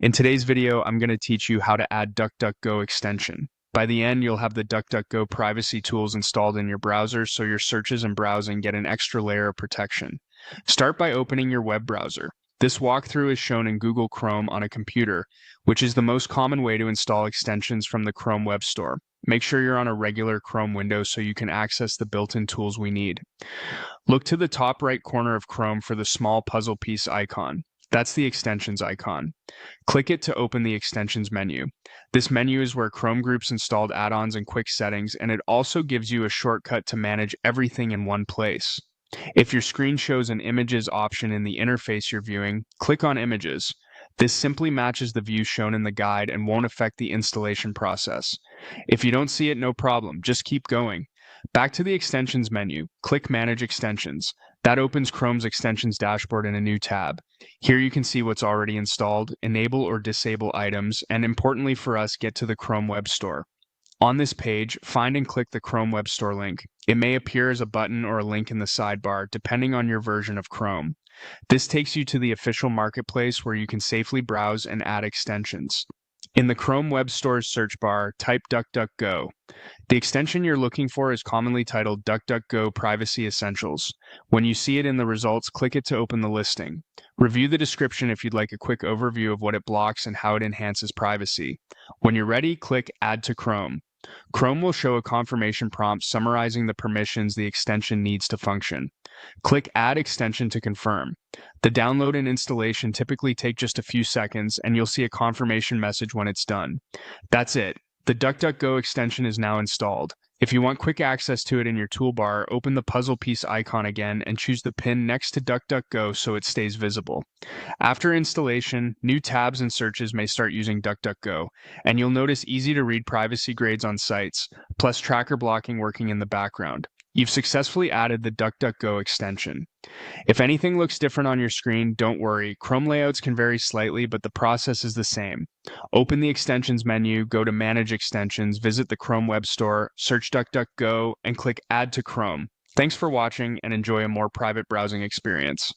In today's video, I'm going to teach you how to add DuckDuckGo extension. By the end, you'll have the DuckDuckGo privacy tools installed in your browser so your searches and browsing get an extra layer of protection. Start by opening your web browser. This walkthrough is shown in Google Chrome on a computer, which is the most common way to install extensions from the Chrome Web Store. Make sure you're on a regular Chrome window so you can access the built-in tools we need. Look to the top right corner of Chrome for the small puzzle piece icon. That's the extensions icon. Click it to open the extensions menu. This menu is where Chrome groups installed add-ons and quick settings, and it also gives you a shortcut to manage everything in one place. If your screen shows an images option in the interface you're viewing, click on images. This simply matches the view shown in the guide and won't affect the installation process. If you don't see it, no problem, just keep going. Back to the extensions menu, click Manage Extensions. That opens Chrome's extensions dashboard in a new tab. Here you can see what's already installed, enable or disable items, and importantly for us, get to the Chrome Web Store. On this page, find and click the Chrome Web Store link. It may appear as a button or a link in the sidebar, depending on your version of Chrome. This takes you to the official marketplace where you can safely browse and add extensions. In the Chrome Web Store's search bar, type DuckDuckGo. The extension you're looking for is commonly titled DuckDuckGo Privacy Essentials. When you see it in the results, click it to open the listing. Review the description if you'd like a quick overview of what it blocks and how it enhances privacy. When you're ready, click Add to Chrome. Chrome will show a confirmation prompt summarizing the permissions the extension needs to function. Click Add Extension to confirm. The download and installation typically take just a few seconds, and you'll see a confirmation message when it's done. That's it. The DuckDuckGo extension is now installed. If you want quick access to it in your toolbar, open the puzzle piece icon again and choose the pin next to DuckDuckGo so it stays visible. After installation, new tabs and searches may start using DuckDuckGo, and you'll notice easy-to-read privacy grades on sites, plus tracker blocking working in the background. You've successfully added the DuckDuckGo extension. If anything looks different on your screen, don't worry. Chrome layouts can vary slightly, but the process is the same. Open the Extensions menu, go to Manage Extensions, visit the Chrome Web Store, search DuckDuckGo, and click Add to Chrome. Thanks for watching, and enjoy a more private browsing experience.